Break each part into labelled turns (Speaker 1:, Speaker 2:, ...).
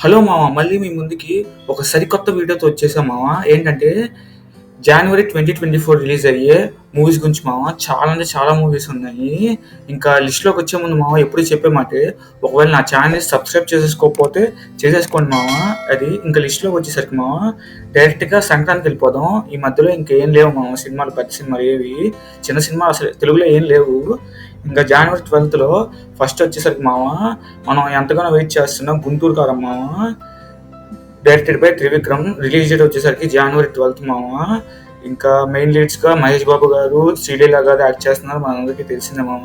Speaker 1: Hello మామ! మళ్ళీ మీ ముందుకి ఒక సరికొత్త వీడియోతో వచ్చేసాం మామ. ఏంటంటే జనవరి 2024 రిలీజ్ అయ్యే మూవీస్ గురించి మామ. చాలా అంటే చాలా మూవీస్ ఉన్నాయి. ఇంకా లిస్ట్‌లోకి వచ్చే ముందు మామ ఎప్పుడు చెప్పే మాటే, ఒకవేళ నా ఛానెల్‌ని సబ్స్క్రైబ్ చేసేసుకోకపోతే చేసేసుకోండి మామ. అది ఇంకా లిస్ట్‌లోకి వచ్చేసరికి మామ డైరెక్ట్‌గా సంక్రాంతికి వెళ్ళిపోదాం. ఈ మధ్యలో ఇంకేం లేవు మామ సినిమాలు, పెద్ద సినిమాలు ఏవి. చిన్న సినిమాలు అసలు తెలుగులో ఏం లేవు. ఇంకా జనవరి 12థ్‌లో ఫస్ట్ వచ్చేసరికి మామ మనం ఎంతగానో వెయిట్ చేస్తున్నాం 'గుంటూరు కారం' మామ. Directed by Trivikram. Release date వచ్చేసరికి జనవరి 12థ్ మామ. ఇంకా మెయిన్ లీడ్స్‌గా మహేష్ బాబు గారు, శ్రీలీల గారు యాక్ట్ చేస్తున్నారు. మనందరికీ తెలిసిందే మామ.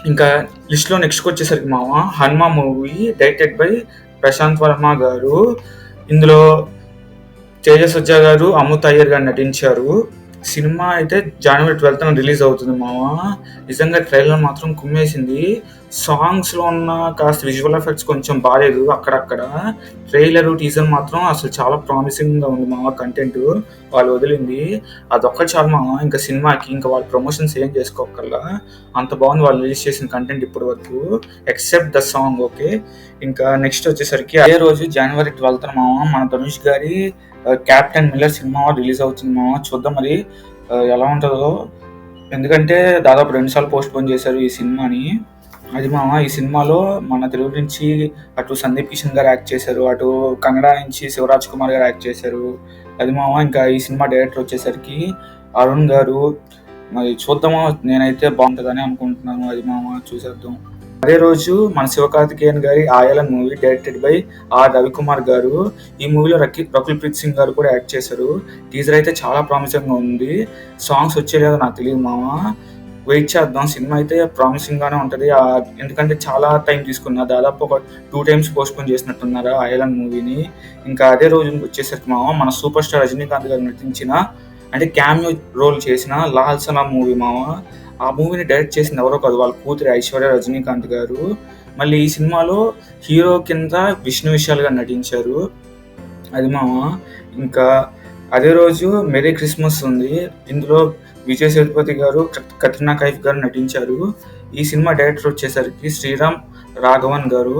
Speaker 1: ఇంకా లిస్ట్‌లో నెక్స్ట్‌కి వచ్చేసరికి మామ 'Hanuma' movie directed by Prashanth Varma గారు. ఇందులో తేజ సజ్జా గారు, అమృత అయ్యర్ గారు నటించారు. సినిమా అయితే జనవరి 12థ్ రిలీజ్ అవుతుంది మామ. నిజంగా ట్రైలర్ మాత్రం కుమ్మేసింది. సాంగ్స్‌లో ఉన్న కాస్త విజువల్ ఎఫెక్ట్స్ కొంచెం బాలేదు అక్కడక్కడ. ట్రైలరు, టీజర్ మాత్రం అసలు చాలా ప్రామిసింగ్‌గా ఉంది మామ కంటెంటు. వాళ్ళు వదిలింది. అదొక్కటి చాలు మామ ఇంకా సినిమాకి. ఇంకా వాళ్ళు ప్రమోషన్స్ ఏం చేసుకోక్కర్లా. అంత బాగుంది వాళ్ళు రిలీజ్ చేసిన కంటెంట్ ఇప్పటి వరకు. Except the song okay. ఇంకా నెక్స్ట్ వచ్చేసరికి అదే రోజు జనవరి 12థ్ మామ మన ధనుష్ గారి 'క్యాప్టెన్ మిల్లర్' సినిమా రిలీజ్ అవుతుంది మామ. చూద్దాం మరి ఎలా ఉంటుందో. ఎందుకంటే దాదాపు 2 సార్లు పోస్ట్‌పోన్ చేశారు ఈ సినిమాని. అది మామ ఈ సినిమాలో మన తెలుగు నుంచి అటు సందీప్ కిషన్ గారు యాక్ట్ చేశారు. అటు కన్నడ నుంచి శివరాజ్ కుమార్ గారు యాక్ట్ చేశారు. అది మామ ఇంకా ఈ సినిమా డైరెక్టర్ వచ్చేసరికి అరుణ్ గారు. మరి చూద్దామా, నేనైతే బాగుంటుందని అనుకుంటున్నాను. అది మామ చూసేద్దాం. అదే రోజు మన శివకార్తికేయన్ గారి 'Ayalaan' movie directed by R Ravikumar గారు. ఈ మూవీలో రకుల్ ప్రీత్ సింగ్ గారు కూడా యాక్ట్ చేశారు. టీజర్ అయితే చాలా ప్రామిసింగ్‌గా ఉంది. సాంగ్స్ వచ్చేలేదో నాకు తెలియదు మామ. వెయిట్ చేద్దాం. సినిమా అయితే ప్రామిసింగ్‌గానే ఉంటది. ఎందుకంటే చాలా టైం తీసుకున్నారు. దాదాపు ఒక 2 టైమ్స్ పోస్ట్‌పోన్ చేసినట్టున్నారు 'ఆయలన్' మూవీని. ఇంకా అదే రోజు వచ్చేసరికి మామ మన సూపర్ స్టార్ రజనీకాంత్ గారు నటించిన, అంటే క్యామియో రోల్ చేసిన 'లాల్ సలాం' మూవీ మామ. ఆ మూవీని డైరెక్ట్ చేసింది ఎవరో కాదు, వాళ్ళ కూతురు ఐశ్వర్య రజనీకాంత్ గారు. మళ్ళీ ఈ సినిమాలో హీరో కింద విష్ణు విశాల్ గారు నటించారు. అది మామ. ఇంకా అదే రోజు 'మెరీ క్రిస్మస్' ఉంది. ఇందులో విజయ్ సేతుపతి గారు, కత్రినా కైఫ్ గారు నటించారు. ఈ సినిమా డైరెక్టర్ వచ్చేసరికి శ్రీరామ్ రాఘవన్ గారు.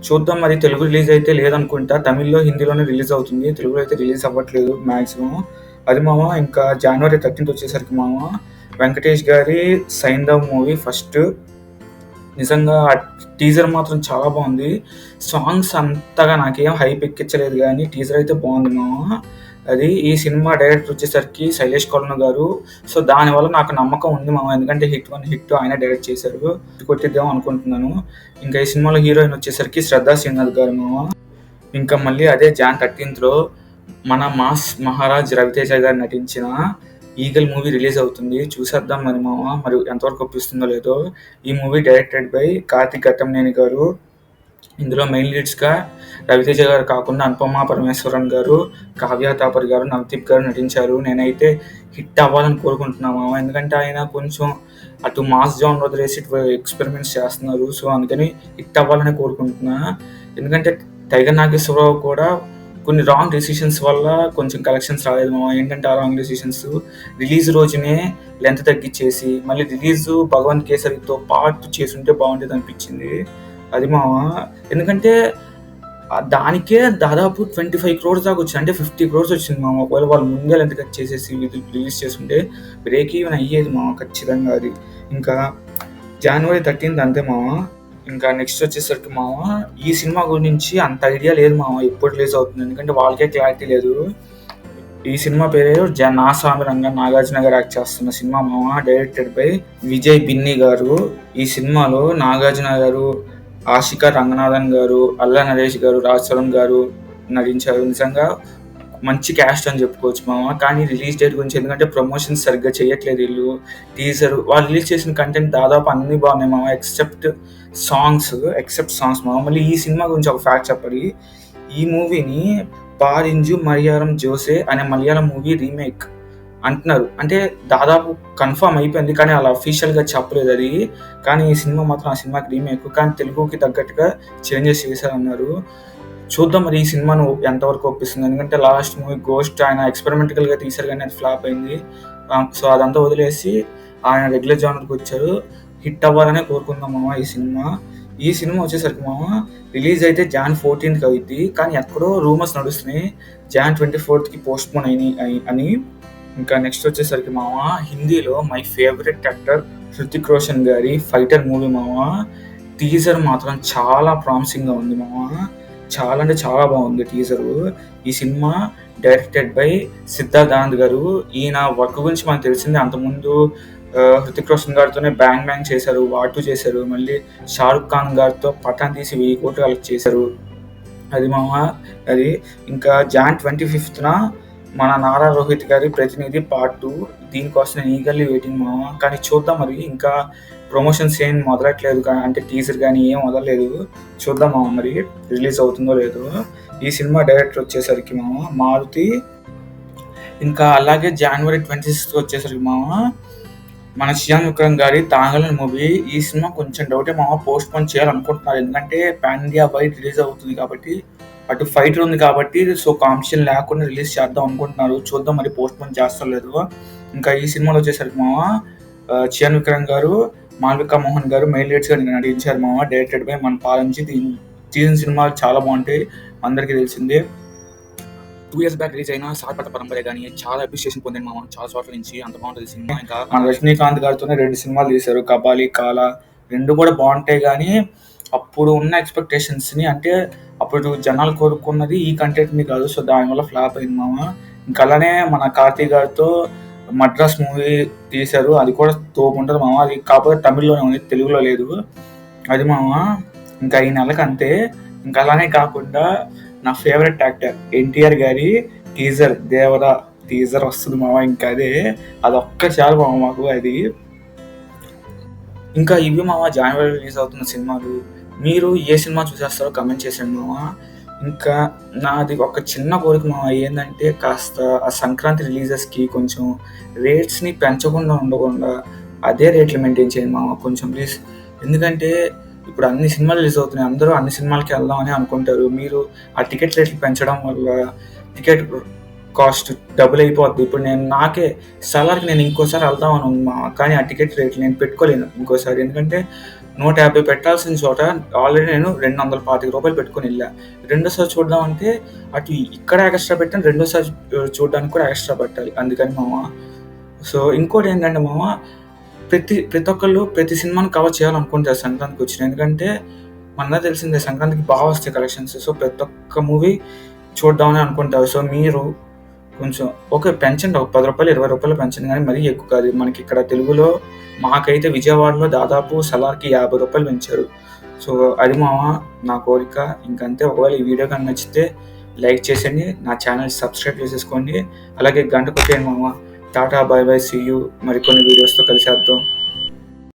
Speaker 1: చూద్దాం మరి తెలుగు రిలీజ్ అయితే లేదనుకుంటా. తమిళ్‌లో, హిందీలోనే రిలీజ్ అవుతుంది. తెలుగులో అయితే రిలీజ్ అవ్వట్లేదు మాక్సిమం. అది మామ. ఇంకా జనవరి 13థ్ వచ్చేసరికి మామ వెంకటేష్ గారి 'సైంధవ్' మూవీ ఫస్ట్. నిజంగా ఆ టీజర్ మాత్రం చాలా బాగుంది. సాంగ్స్ అంతగా నాకేం హైప్ ఎక్కించలేదు కానీ టీజర్ అయితే బాగుంది మామ. అది ఈ సినిమా డైరెక్టర్ వచ్చేసరికి శైలేష్ కొలను గారు. సో దానివల్ల నాకు నమ్మకం ఉంది మామ. ఎందుకంటే హిట్ 1 హిట్ 2 ఆయన డైరెక్ట్ చేశారు. కొట్టిద్దాం అనుకుంటున్నాను. ఇంకా ఈ సినిమాలో హీరోయిన్ వచ్చేసరికి శ్రద్ధా శ్రీనాథ్ గారు మామ. ఇంకా మళ్ళీ అదే జాన్ 13థ్‌లో మన మాస్ మహారాజ్ రవితేజ గారు నటించిన 'ఈగల్' మూవీ రిలీజ్ అవుతుంది. చూసేద్దాం మరి మామ. మరి ఎంతవరకు ఒప్పిస్తుందో లేదో. ఈ movie directed by Karthik Ghattamaneni గారు. ఇందులో మెయిన్ లీడ్స్‌గా రవితేజ గారు కాకుండా అనుపమ పరమేశ్వరన్ గారు, కావ్య తాపర్ గారు, నవదీప్ గారు నటించారు. నేనైతే హిట్ అవ్వాలని కోరుకుంటున్నా మామ. ఎందుకంటే ఆయన కొంచెం అటు మాస్ జోనర్ వదిలేసి ఇటు ఎక్స్పెరిమెంట్స్ చేస్తున్నారు. సో అందుకని హిట్ అవ్వాలని కోరుకుంటున్నా. ఎందుకంటే టైగర్ నాగేశ్వరరావు కూడా కొన్ని రాంగ్ డెసిషన్స్ వల్ల కొంచెం కలెక్షన్స్ రాలేదు మామ. ఏంటంటే ఆ రాంగ్ డెసిషన్స్ రిలీజ్ రోజునే లెంత్ తగ్గిచ్చేసి మళ్ళీ రిలీజు 'భగవంత్ కేసరి'తో పాటు చేసుంటే బాగుండేది అనిపించింది. అది మామ. ఎందుకంటే దానికే దాదాపు 25 crores దాకా వచ్చింది. అంటే 50 crores వచ్చింది మామ. ఒకవేళ వాళ్ళు ముందే లెంత్ కట్ చేసేసి రిలీజ్ చేసుంటే బ్రేక్ ఈవెన్ అయ్యేది మామ ఖచ్చితంగా అది. ఇంకా జనవరి 13థ్ అంతే మామ. ఇంకా నెక్స్ట్ వచ్చేసరికి మామ ఈ సినిమా గురించి అంత ఐడియా లేదు మామ ఎప్పుడు రిలీజ్ అవుతుంది. ఎందుకంటే వాళ్ళకే క్లారిటీ లేదు. ఈ సినిమా పేరు 'నా స్వామి రంగ'. నాగార్జున గారు యాక్ట్ చేస్తున్న సినిమా మామ. డైరెక్టెడ్ బై విజయ్ బిన్ని గారు. ఈ సినిమాలో నాగార్జున గారు, ఆషికా రంగనాథన్ గారు, అల్లా నరేష్ గారు, రాజ్ చరణ్ గారు నటించారు. నిజంగా మంచి క్యాస్ట్ అని చెప్పుకోవచ్చు మామ. కానీ రిలీజ్ డేట్ గురించి, ఎందుకంటే ప్రమోషన్స్ సరిగ్గా చేయట్లేదు వీళ్ళు. టీజర్ వాళ్ళు రిలీజ్ చేసిన కంటెంట్ దాదాపు అన్నీ బాగున్నాయి మామ ఎక్సెప్ట్ సాంగ్స్ మామ. మళ్ళీ ఈ సినిమా గురించి ఒక ఫ్యాక్ట్ చెప్పాలి. ఈ మూవీని 'పారింజు మలయాళం జోసే' అనే మలయాళం మూవీ రీమేక్ అంటున్నారు. అంటే దాదాపు కన్ఫర్మ్ అయిపోయింది కానీ అలా అఫీషియల్‌గా చెప్పలేదు అది. కానీ ఈ సినిమా మాత్రం ఆ సినిమాకి రీమేక్. కానీ తెలుగుకి తగ్గట్టుగా చేంజెస్ చేశారన్నారు. చూద్దాం మరి ఈ సినిమాను ఎంతవరకు ఒప్పిస్తుంది. ఎందుకంటే లాస్ట్ మూవీ 'గోస్ట్' ఆయన ఎక్స్పెరిమెంటల్‌గా తీశారు కానీ అది ఫ్లాప్ అయింది. సో అదంతా వదిలేసి ఆయన రెగ్యులర్ జానర్‌కి వచ్చారు. హిట్ అవ్వాలనే కోరుకుందాం మామ ఈ సినిమా. ఈ సినిమా వచ్చేసరికి మామ రిలీజ్ అయితే జాన్ 14th అవుద్ది, కానీ ఎక్కడో రూమర్స్ నడుస్తున్నాయి జాన్ 24th పోస్ట్ పోన్ అని. ఇంకా నెక్స్ట్ వచ్చేసరికి మామ హిందీలో my favourite actor Hrithik Roshan గారి ఫైటర్ మూవీ మామ టీజర్ మాత్రం చాలా ప్రామిసింగ్గా ఉంది మామ. చాలా అంటే చాలా బాగుంది టీజరు. ఈ cinema directed by Siddharth Anand గారు. ఈయన వర్క్ గురించి మనకు తెలిసిందే, అంతకుముందు హృతిక్ రోషన్ గారితోనే బ్యాంగ్ బ్యాంగ్ చేశారు, వాటు చేశారు, మళ్ళీ షారుఖ్ ఖాన్ గారితో పఠాన్ తీసి 1000 కోట్లు కలెక్ట్ చేశారు. అది మామ అది. ఇంకా జాన్ 25th మన నారా రోహిత్ గారి ప్రతినిధి పార్ట్ 2, దీనికోసం నేను ఈగర్లీ వెయిటింగ్ మామ. కానీ చూద్దాం, మరి ఇంకా ప్రమోషన్స్ ఏం మొదలట్లేదు, అంటే టీజర్ కానీ ఏం వదలలేదు. చూద్దాం మామ మరి రిలీజ్ అవుతుందో లేదో. ఈ సినిమా డైరెక్టర్ వచ్చేసరికి మామ మారుతి. ఇంకా అలాగే January 26th వచ్చేసరికి మామ మన శ్యామ్ విక్రమ్ గారి తాంగలన్ మూవీ. ఈ సినిమా కొంచెం డౌటే మామ, పోస్ట్ పోన్ చేయాలనుకుంటున్నారు, ఎందుకంటే పాన్ ఇండియా వైడ్ రిలీజ్ అవుతుంది కాబట్టి, అటు ఫైటర్ ఉంది కాబట్టి, సో కాంపిటీషన్ లేకుండా రిలీజ్ చేద్దాం అనుకుంటున్నారు. చూద్దాం మరి పోస్ట్ పోన్ చేస్తారు లేదు. ఇంకా ఈ సినిమాలో వచ్చేసరికి మామ శ్యామ్ విక్రమ్ గారు, మాల్వికా మోహన్ గారు మెయిన్ లీడ్స్గా నటించారు మామ. డైరెక్టెడ్ బై మన పాలంచి. తీసిన సినిమాలు చాలా బాగుంటాయి, అందరికీ తెలిసిందే. 2 years బ్యాక్ రిలీజ్ అయిన సార్పట పరంపర కానీ చాలా అప్రిషియేషన్ పొందింది మామ చాలా చోట్ల నుంచి. అంత బాగుంటుంది సినిమా. ఇంకా మన రజనీకాంత్ గారితోనే 2 సినిమాలు తీశారు, కబాలి, కాలా. 2 కూడా బాగుంటాయి, కానీ అప్పుడు ఉన్న ఎక్స్పెక్టేషన్స్ని, అంటే అప్పుడు జనాలు కోరుకున్నది ఈ కంటెంట్ని కాదు, సో దానివల్ల ఫ్లాప్ అయింది మామ. ఇంకా అలానే మన కార్తీక్ గారితో మద్రాస్ మూవీ తీశారు, అది కూడా తోపుంటుంది మామ. అది కాకపోతే తమిళ్లోనే ఉంది, తెలుగులో లేదు అది మామ. ఇంకా ఈ నెలకు అంతే. ఇంకా అలానే కాకుండా నా ఫేవరెట్ యాక్టర్ ఎన్టీఆర్ గారి టీజర్ దేవరా టీజర్ వస్తుంది మామ. ఇంకా అదొక్క చాలు మామ మాకు అది. ఇంకా ఇవి మామ జనవరి రిలీజ్ అవుతున్న సినిమాలు. మీరు ఏ సినిమా చూసేస్తారో కమెంట్ చేయండి మామ. ఇంకా నాది ఒక చిన్న కోరిక మామ, ఏంటంటే కాస్త ఆ సంక్రాంతి రిలీజెస్కి కొంచెం రేట్స్ని పెంచకుండా ఉండకుండా అదే రేట్లు మెయింటైన్ చేయండి మామ కొంచెం ప్లీజ్. ఎందుకంటే ఇప్పుడు అన్ని సినిమాలు రిలీజ్ అవుతున్నాయి, అందరూ అన్ని సినిమాలకి వెళ్దామని అనుకుంటారు. మీరు ఆ టికెట్ రేట్లు పెంచడం వల్ల టికెట్ కాస్ట్ డబుల్ అయిపోద్ది. ఇప్పుడు నాకే సలార్కి నేను ఇంకోసారి వెళ్దామని ఉన్నా, కానీ ఆ టికెట్ రేట్లు నేను పెట్టుకోలేను ఇంకోసారి. ఎందుకంటే 150 పెట్టాల్సిన చోట ఆల్రెడీ నేను 225 రూపాయలు పెట్టుకొని వెళ్ళా. రెండోసారి చూద్దామంటే అటు ఇక్కడ ఎక్స్ట్రా పెట్టాను, రెండోసారి చూడడానికి కూడా ఎక్స్ట్రా పెట్టాలి. అందుకని మామ. సో ఇంకోటి ఏంటంటే మామ, ప్రతి ఒక్కళ్ళు ప్రతి సినిమాని కవర్ చేయాలనుకుంటారు సంక్రాంతికి వచ్చిన. ఎందుకంటే మనకు తెలిసిందే సంక్రాంతికి బాగా వస్తాయి కలెక్షన్స్, సో ప్రతి ఒక్క మూవీ చూద్దామని అనుకుంటారు. సో మీరు కొంచెం ఓకే పెంచండి, ఒక 10 రూపాయలు 20 రూపాయలు పెంచండి, కానీ మరీ ఎక్కువ కాదు. మనకి ఇక్కడ తెలుగులో మాకైతే విజయవాడలో దాదాపు సలార్కి 50 రూపాయలు పెంచారు. సో అది మామ నా కోరిక. ఇంకంతే. ఒకవేళ ఈ వీడియో కానీ నచ్చితే లైక్ చేసేయండి, నా ఛానల్ సబ్స్క్రైబ్ చేసేసుకోండి, అలాగే గంట కొట్టేయండి మామ. Tata, bye bye, see you. మరికొన్ని వీడియోస్తో కలిసేద్దాం.